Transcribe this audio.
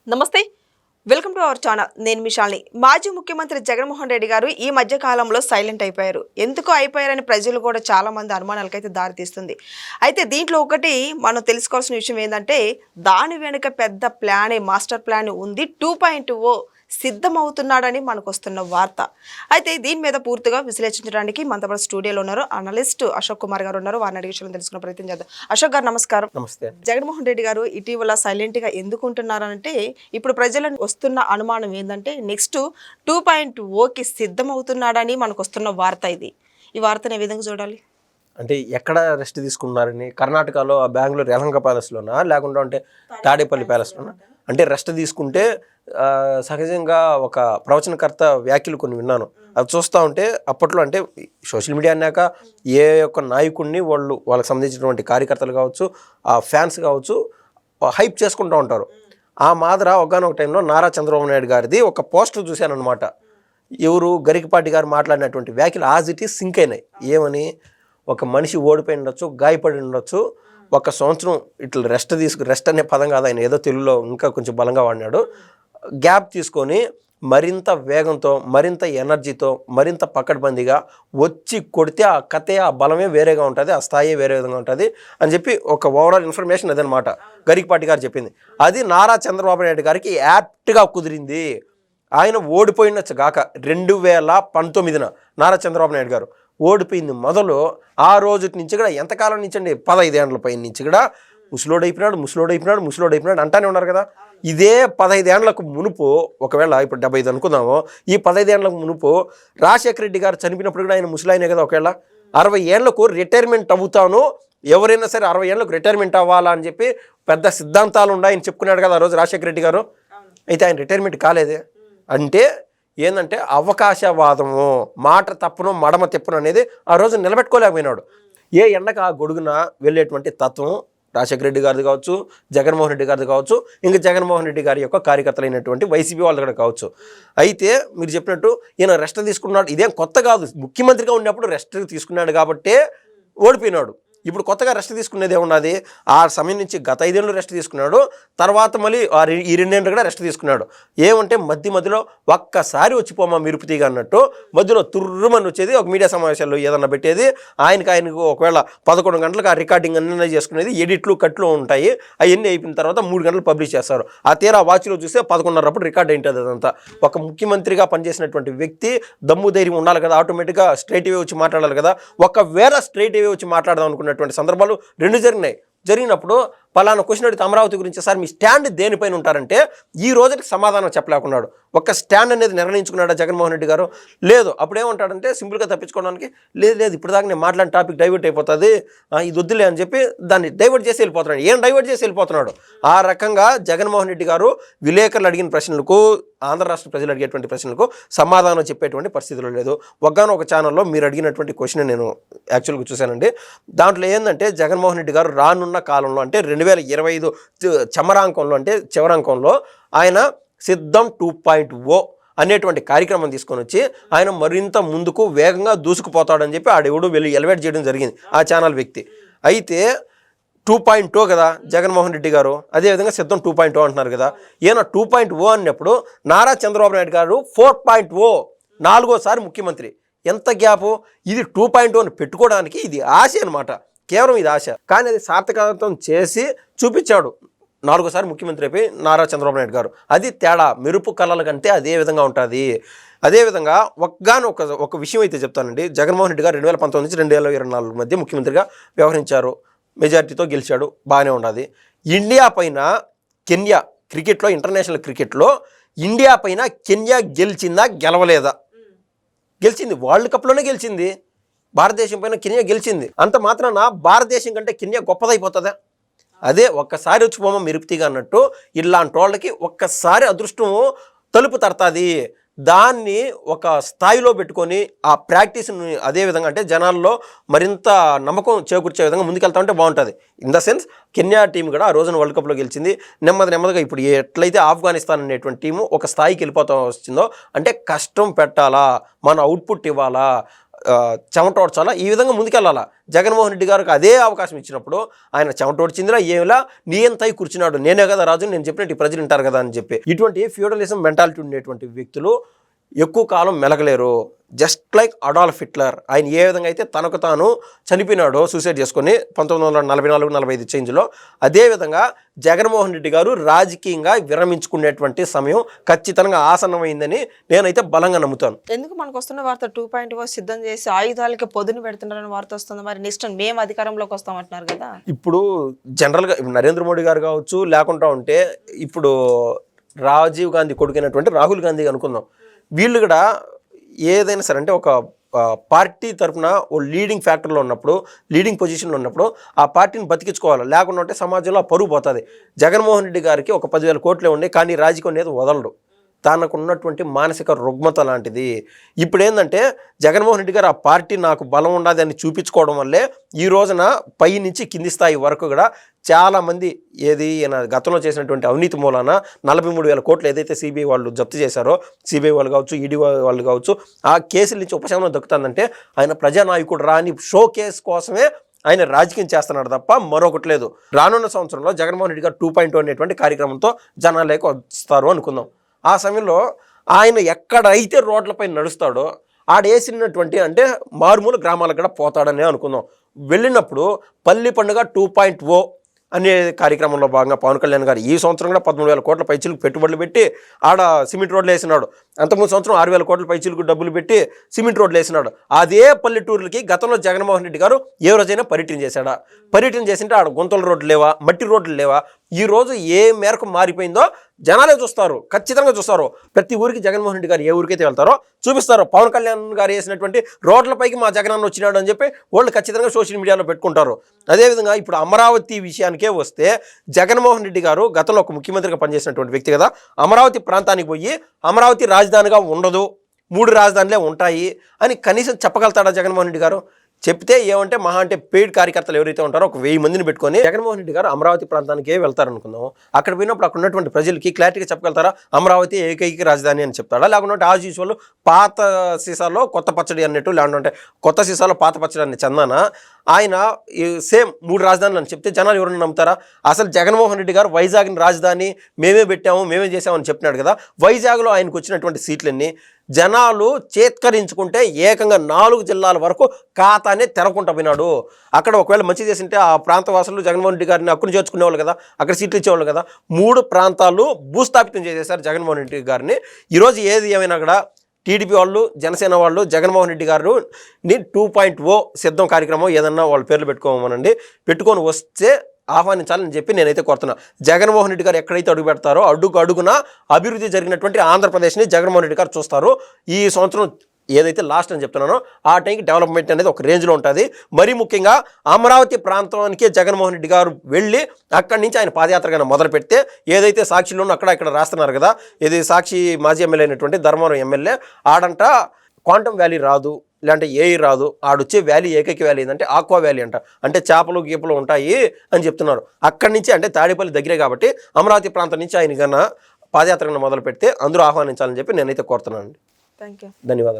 నమస్తే, welcome to our channel. నేను మీ శాలిని. మాజీ ముఖ్యమంత్రి జగన్మోహన్ రెడ్డి గారు ఈ మధ్య కాలంలో సైలెంట్ అయిపోయారు. ఎందుకు అయిపోయారని ప్రజలు కూడా చాలా మంది అనుమానాలకైతే దారితీస్తుంది. అయితే దీంట్లో ఒకటి మనం తెలుసుకోవాల్సిన విషయం ఏంటంటే, దాని వెనుక పెద్ద ప్లానే, మాస్టర్ ప్లాన్ ఉంది. 2.0 సిద్ధమవుతున్నాడని మనకు వస్తున్న వార్త. అయితే దీని మీద పూర్తిగా విశ్లేషించడానికి మనతో పాటు స్టూడియోలో ఉన్నారు అనలిస్ట్ అశోక్ కుమార్ గారు ఉన్నారు. వారిని అడిగి విషయాలను తెలుసుకునే ప్రయత్నం చేద్దాం. అశోక్ గారు నమస్కారం. నమస్తే. జగన్మోహన్ రెడ్డి గారు ఇటీవల సైలెంట్గా ఎందుకు ఉంటున్నారంటే, ఇప్పుడు ప్రజలను వస్తున్న అనుమానం ఏంటంటే నెక్స్ట్ 2.0కి సిద్ధమవుతున్నాడని మనకు వస్తున్న వార్త ఇది. ఈ వార్తను ఏ విధంగా చూడాలి? అంటే ఎక్కడ రెస్ట్ తీసుకున్నారని, కర్ణాటకలో బెంగళూరు యలహంక ప్యాలెస్లోనా, లేకుండా అంటే తాడేపల్లి ప్యాలెస్లోనా? అంటే రెస్ట్ తీసుకుంటే సహజంగా ఒక ప్రవచనకర్త వ్యాఖ్యలు కొన్ని విన్నాను. అది చూస్తూ ఉంటే అప్పట్లో అంటే సోషల్ మీడియా అన్నాక ఏ ఒక్క నాయకుడిని వాళ్ళకి సంబంధించినటువంటి కార్యకర్తలు కావచ్చు, ఆ ఫ్యాన్స్ కావచ్చు, హైప్ చేసుకుంటూ ఉంటారు. ఆ మాదిర ఒకనొక టైంలో నారా చంద్రబాబు నాయుడు గారిది ఒక పోస్టర్ చూశాను అనమాట. ఎవరు గరికపాటి గారు మాట్లాడినటువంటి వ్యాఖ్యలు యాజ్ ఇట్ ఈస్ సింక్ అయినాయి. ఏమని, ఒక మనిషి ఓడిపోయి ఉండొచ్చు, గాయపడి ఉండొచ్చు, ఒక సంవత్సరం ఇట్లా రెస్ట్ అనే పదం కాదు, ఆయన ఏదో తెలుగులో ఇంకా కొంచెం బలంగా వాడినాడు. గ్యాప్ తీసుకొని మరింత వేగంతో, మరింత ఎనర్జీతో, మరింత పకడ్బందీగా వచ్చి కొడితే ఆ కథే, ఆ బలమే వేరేగా ఉంటుంది, ఆ స్థాయి వేరే విధంగా ఉంటుంది అని చెప్పి ఒక ఓవరాల్ ఇన్ఫర్మేషన్ అదనమాట గరికపాటి గారు చెప్పింది. అది నారా చంద్రబాబు నాయుడు గారికి యాప్ట్గా కుదిరింది. ఆయన ఓడిపోయినచ్చు గాక 2019 నారా చంద్రబాబు నాయుడు గారు ఓడిపోయింది మొదలు. ఆ రోజు నుంచి కూడా ఎంతకాలం నుంచి అండి, 15 ఏళ్ల పైన నుంచి కూడా ముసలోడైపోయినాడు అంటానే ఉన్నారు కదా. ఇదే 15 ఏళ్లకు మునుపు, ఒకవేళ ఇప్పుడు 75 అనుకుందాము, ఈ 15 ఏళ్లకు మునుపు రాజశేఖర రెడ్డి గారు చనిపోయినప్పుడు కూడా ఆయన ముసలాయనే కదా. ఒకవేళ 60 ఏళ్లకు రిటైర్మెంట్ అవుతాను, ఎవరైనా సరే 60 ఏళ్లకు రిటైర్మెంట్ అవ్వాలా అని చెప్పి పెద్ద సిద్ధాంతాలు ఉన్నాయని చెప్పుకున్నాడు కదా ఆ రోజు రాజశేఖర రెడ్డి గారు. అయితే ఆయన రిటైర్మెంట్ కాలేదే. అంటే ఏంటంటే అవకాశవాదము, మాట తప్పును మడమ తిప్పును అనేది ఆ రోజు నిలబెట్టుకోలేకపోయినాడు. ఏ ఎండకు ఆ గొడుగున వెళ్ళేటువంటి తత్వం రాజశేఖర రెడ్డి గారిది కావచ్చు, జగన్మోహన్ రెడ్డి గారిది కావచ్చు, ఇంకా జగన్మోహన్ రెడ్డి గారి యొక్క కార్యకర్తలైనటువంటి వైసీపీ వాళ్ళది కూడా కావచ్చు. అయితే మీరు చెప్పినట్టు ఈయన రెస్ట్ తీసుకున్నాడు, ఇదేం కొత్త కాదు. ముఖ్యమంత్రిగా ఉన్నప్పుడు రెస్ట్ తీసుకున్నాడు కాబట్టే ఓడిపోయినాడు. ఇప్పుడు కొత్తగా రెస్ట్ తీసుకునేది ఏమున్నది? ఆ సమయం నుంచి గత 5 ఏళ్ళు రెస్ట్ తీసుకున్నాడు, తర్వాత మళ్ళీ ఈ 2 ఏళ్ళు కూడా రెస్ట్ తీసుకున్నాడు. ఏమంటే మధ్యలో ఒక్కసారి వచ్చిపోమా మిరుపుతీగా అన్నట్టు మధ్యలో తుర్రుమని వచ్చేది, ఒక మీడియా సమావేశాల్లో ఏదన్నా పెట్టేది, ఆయనకు ఒకవేళ 11 గంటలకు ఆ రికార్డింగ్ అన్నీ చేసుకునేది, ఎడిట్లు కట్లు ఉంటాయి. అవన్నీ అయిపోయిన తర్వాత 3 గంటలు పబ్లిష్ చేస్తారు. ఆ తీరా వాచ్లో చూస్తే 11:30 రికార్డ్ అయింటుంది. అదంతా ఒక ముఖ్యమంత్రిగా పనిచేసినటువంటి వ్యక్తి దమ్ము ధైర్యం ఉండాలి కదా, ఆటోమేటిక్గా స్ట్రైట్ వే వచ్చి మాట్లాడాలి కదా. ఒకవేళ స్ట్రైట్ వే వచ్చి మాట్లాడదాం అనుకున్నటువంటి సందర్భాలు 2 జరిగినప్పుడు పలానా క్వశ్చన్ అడిగితే అమరావతి గురించి, సార్ మీ స్టాండ్ దేనిపైన ఉంటారంటే ఈ రోజుకి సమాధానం చెప్పలేకున్నాడు. ఒక స్టాండ్ అనేది నిర్ణయించుకున్నాడా జగన్మోహన్ రెడ్డి గారు? లేదు. అప్పుడు ఏమంటాడంటే సింపుల్గా తప్పించుకోవడానికి, లేదు ఇప్పుడు దాకా నేను మాట్లాడిన టాపిక్ డైవర్ట్ అయిపోతుంది, ఇది వద్దులే అని చెప్పి దాన్ని డైవర్ట్ చేసి వెళ్ళిపోతున్నాడు. ఏం డైవర్ట్ చేసి వెళ్ళిపోతున్నాడు? ఆ రకంగా జగన్మోహన్ రెడ్డి గారు విలేకరులు అడిగిన ప్రశ్నలకు, ఆంధ్ర రాష్ట్ర ప్రజలు అడిగేటువంటి ప్రశ్నలకు సమాధానం చెప్పేటువంటి పరిస్థితులు లేదు. ఒక ఛానల్లో మీరు అడిగినటువంటి క్వశ్చన్ నేను యాక్చువల్గా చూశానండి. దాంట్లో ఏంటంటే జగన్మోహన్ రెడ్డి గారు రానున్న కాలంలో అంటే 2025 చమరాంకంలో, అంటే చివరాంకంలో ఆయన సిద్ధం 2.0 అనేటువంటి కార్యక్రమం తీసుకొని వచ్చి ఆయన మరింత ముందుకు వేగంగా దూసుకుపోతాడని చెప్పి ఆడెవడు వెళ్ళి ఎలివేట్ చేయడం జరిగింది ఆ ఛానల్ వ్యక్తి. అయితే 2.0 కదా జగన్మోహన్ రెడ్డి గారు, అదేవిధంగా సిద్ధం 2.0 అంటున్నారు కదా. ఈయన 2.0 అన్నప్పుడు నారా చంద్రబాబు నాయుడు గారు 4.0, 4వ ముఖ్యమంత్రి. ఎంత గ్యాపు! ఇది 2.0 పెట్టుకోవడానికి ఇది ఆశ అనమాట, కేవలం ఇది ఆశ. కానీ అది సార్థకత్వం చేసి చూపించాడు. 4వ ముఖ్యమంత్రి అయిపోయి నారా చంద్రబాబు నాయుడు గారు. అది తేడా. మెరుపు కళల కంటే అదే విధంగా ఉంటుంది. అదేవిధంగా ఒక విషయం అయితే చెప్తానండి. జగన్మోహన్ రెడ్డి గారు 2019 నుంచి 2024 మధ్య ముఖ్యమంత్రిగా వ్యవహరించారు, మెజారిటీతో గెలిచాడు, బాగానే ఉన్నది. ఇండియా పైన కెన్యా క్రికెట్లో, ఇంటర్నేషనల్ క్రికెట్లో ఇండియా పైన కెన్యా గెలిచిందా, గెలవలేదా? గెలిచింది. వరల్డ్ కప్లోనే గెలిచింది. భారతదేశం పైన కెన్యా గెలిచింది. అంత మాత్రాన భారతదేశం కంటే కెన్యా గొప్పదైపోతుందా? అదే ఒక్కసారి వచ్చిపోమా మిరుపుతీగా అన్నట్టు ఇలాంటి వాళ్ళకి ఒక్కసారి అదృష్టం తలుపు తడతాది. దాన్ని ఒక స్థాయిలో పెట్టుకొని ఆ ప్రాక్టీస్ని అదేవిధంగా అంటే జనాల్లో మరింత నమ్మకం చేకూర్చే విధంగా ముందుకెళ్తా ఉంటే బాగుంటుంది. In the sense Kenya team కూడా ఆ రోజున వరల్డ్ కప్లో గెలిచింది. నెమ్మదిగా ఇప్పుడు ఎట్లయితే ఆఫ్ఘనిస్తాన్ అనేటువంటి టీము ఒక స్థాయికి వెళ్ళిపోతా వచ్చిందో, అంటే కష్టం పెట్టాలా, మన అవుట్పుట్ ఇవ్వాలా, చెమటోడ్చాలా, ఈ విధంగా ముందుకెళ్ళాలా. జగన్మోహన్ రెడ్డి గారికి అదే అవకాశం ఇచ్చినప్పుడు ఆయన చెమటోడ్చిందిరా ఏమిలా నీ ఎంతై కూర్చున్నాడు, నేనే కదా రాజు, నేను చెప్పినట్టు ఈ ప్రజలు వింటారు కదా అని చెప్పి ఇటువంటి ఫ్యూడలిజం మెంటాలిటీ ఉండేటువంటి వ్యక్తులు ఎక్కువ కాలం మెలగలేరు. జస్ట్ లైక్ అడాల్ఫ్ హిట్లర్, ఆయన ఏ విధంగా అయితే తనకు తాను చనిపోయినాడో సూసైడ్ చేసుకొని 1944-45 చేంజ్లో, అదేవిధంగా జగన్మోహన్ రెడ్డి గారు రాజకీయంగా విరమించుకునేటువంటి సమయం ఖచ్చితంగా ఆసన్నమైందని నేనైతే బలంగా నమ్ముతాను. ఎందుకు మనకు వస్తున్న వార్త 2.0 సిద్ధం చేసి ఆయుధాలకి పొదును పెడుతున్నారని వార్త వస్తుంది. మరి నెక్స్ట్ మేము అధికారంలోకి వస్తామంటున్నారు కదా. ఇప్పుడు జనరల్గా నరేంద్ర మోడీ గారు కావచ్చు, లేకుండా ఉంటే ఇప్పుడు రాజీవ్ గాంధీ కొడుకైనటువంటి రాహుల్ గాంధీ అనుకుందాం, వీళ్ళు కూడా ఏదైనా సరే అంటే ఒక పార్టీ తరఫున ఓ లీడింగ్ ఫ్యాక్టర్లో ఉన్నప్పుడు, లీడింగ్ పొజిషన్లో ఉన్నప్పుడు ఆ పార్టీని బతికించుకోవాలి. లేకుండా ఉంటే సమాజంలో పరువు పోతుంది. జగన్మోహన్ రెడ్డి గారికి ఒక 10,000 కోట్లే ఉన్నాయి, కానీ రాజకీయం అనేది వదలడు. తనకు ఉన్నటువంటి మానసిక రుగ్మత లాంటిది. ఇప్పుడు ఏంటంటే జగన్మోహన్ రెడ్డి గారు ఆ పార్టీ నాకు బలం ఉండదు అని చూపించుకోవడం వల్లే ఈ రోజున పై నుంచి కింది స్థాయి వరకు కూడా చాలామంది ఈయన గతంలో చేసినటువంటి అవినీతి మూలాన 43,000 కోట్లు ఏదైతే సిబిఐ వాళ్ళు జప్తు చేశారో, సిబిఐ వాళ్ళు కావచ్చు, ఈడీ వాళ్ళు కావచ్చు, ఆ కేసుల నుంచి ఉపశమనం దక్కుతుందంటే ఆయన ప్రజానాయకుడు రాని షో కేసు కోసమే ఆయన రాజకీయం చేస్తున్నాడు తప్ప మరొకటి లేదు. రానున్న సంవత్సరంలో జగన్మోహన్ రెడ్డి గారు 2.0 అనేటువంటి కార్యక్రమంతో జనాలకు వస్తారు అనుకుందాం. ఆ సమయంలో ఆయన ఎక్కడైతే రోడ్లపై నడుస్తాడో ఆడేసినటువంటి అంటే మారుమూల గ్రామాలకు కూడా పోతాడనే అనుకుందాం. వెళ్ళినప్పుడు పల్లి పండుగ 2.0 అనే కార్యక్రమంలో భాగంగా పవన్ కళ్యాణ్ గారు ఈ సంవత్సరం కూడా 13,000 కోట్ల పైచీలకు పెట్టుబడులు పెట్టి ఆడ సిమెంట్ రోడ్లు వేసినాడు. అంతకుముందు సంవత్సరం 6,000 కోట్ల పైచీలకు డబ్బులు పెట్టి సిమెంట్ రోడ్లు వేసినాడు. అదే పల్లెటూర్లకి గతంలో జగన్మోహన్ రెడ్డి గారు ఏ రోజైనా పర్యటన చేశాడా? పర్యటన చేసింటే ఆడ గుంతల రోడ్లు లేవా, మట్టి రోడ్లు లేవా? ఈ రోజు ఏ మేరకు మారిపోయిందో జనాలే చూస్తారు, ఖచ్చితంగా చూస్తారు. ప్రతి ఊరికి జగన్మోహన్ రెడ్డి గారు ఏ ఊరికైతే వెళ్తారో చూపిస్తారు. పవన్ కళ్యాణ్ గారు వేసినటువంటి రోడ్లపైకి మా జగనన్న వచ్చినాడు అని చెప్పి వాళ్ళు ఖచ్చితంగా సోషల్ మీడియాలో పెట్టుకుంటారు. అదేవిధంగా ఇప్పుడు అమరావతి విషయానికే వస్తే జగన్మోహన్ రెడ్డి గారు గతంలో ఒక ముఖ్యమంత్రిగా పనిచేసినటువంటి వ్యక్తి కదా, అమరావతి ప్రాంతానికి పోయి అమరావతి రాజధానిగా ఉండదు, 3 రాజధానులే ఉంటాయి అని కనీసం చెప్పగలుగుతాడా జగన్మోహన్ రెడ్డి గారు? చెప్తే ఏమంటే మహా అంటే పెయిడ్ కార్యకర్తలు ఎవరైతే ఉంటారో ఒక 1000 మందిని పెట్టుకొని జగన్మోహన్ రెడ్డి గారు అమరావతి ప్రాంతానికే వెళ్తారనుకుందాం. అక్కడ పోయినప్పుడు అక్కడ ఉన్నటువంటి ప్రజలకి క్లారిటీగా చెప్పగలుగుతారా అమరావతి ఏకైక రాజధాని అని చెప్తాడా? లేకుంటే యాజ్ యూజువల్ పాత సీసాలో కొత్త పచ్చడి అన్నట్టు, లేకుంటే కొత్త సీసాలో పాత పచ్చడి అనే చందాన ఆయన సేమ్ 3 రాజధానులు అని చెప్తే జనాలు ఎవరైనా నమ్ముతారా? అసలు జగన్మోహన్ రెడ్డి గారు వైజాగ్ని రాజధాని మేమే పెట్టాము, మేమే చేసామని చెప్పినాడు కదా. వైజాగ్లో ఆయనకు వచ్చినటువంటి సీట్లన్నీ జనాలు చేత్కరించుకుంటే ఏకంగా 4 జిల్లాల వరకు ఖాతానే తెరకుండా పోయినాడు. అక్కడ ఒకవేళ మంచి చేసింటే ఆ ప్రాంత వాసులు జగన్మోహన్ రెడ్డి గారిని అక్కును చేర్చుకునేవాళ్ళు కదా, అక్కడ సీట్లు ఇచ్చేవాళ్ళు కదా. 3 ప్రాంతాలు భూస్థాపితం చేసేశారు జగన్మోహన్ రెడ్డి గారిని. ఈరోజు ఏది ఏమైనా కూడా టీడీపీ వాళ్ళు, జనసేన వాళ్ళు జగన్మోహన్ రెడ్డి గారు 2.0 సిద్ధం కార్యక్రమం ఏదన్నా వాళ్ళ పేర్లు పెట్టుకోమనండి, పెట్టుకొని వస్తే ఆహ్వానించాలని చెప్పి నేనైతే కోరుతున్నా. జగన్మోహన్ రెడ్డి గారు ఎక్కడైతే అడుగు పెడతారో అడుగున అభివృద్ధి జరిగినటువంటి ఆంధ్రప్రదేశ్ని జగన్మోహన్ రెడ్డి గారు చూస్తారు. ఈ సంవత్సరం ఏదైతే లాస్ట్ అని చెప్తున్నానో ఆ టైంకి డెవలప్మెంట్ అనేది ఒక రేంజ్లో ఉంటుంది. మరీ ముఖ్యంగా అమరావతి ప్రాంతానికి జగన్మోహన్ రెడ్డి గారు వెళ్ళి అక్కడి నుంచి ఆయన పాదయాత్రగా మొదలు పెడితే ఏదైతే సాక్షిలోనూ అక్కడ ఇక్కడ రాస్తున్నారు కదా, ఇది సాక్షి మాజీ ఎమ్మెల్యే అయినటువంటి ధర్మవరం ఎమ్మెల్యే ఆడంట క్వాంటమ్ వ్యాలీ రాదు, లేదంటే ఏఐ రాదు, ఆడొచ్చే వ్యాలీ ఏకైక వ్యాలీ ఏంటంటే ఆక్వా వ్యాలీ అంట, అంటే చేపలు గీపలు ఉంటాయి అని చెప్తున్నారు. అక్కడి నుంచి అంటే తాడేపల్లి దగ్గరే కాబట్టి అమరావతి ప్రాంతం నుంచి ఆయన కన్నా పాదయాత్రను మొదలు పెడితే అందరూ ఆహ్వానించాలని చెప్పి నేనైతే కోరుతున్నాను. థ్యాంక్ యూ, ధన్యవాదాలు.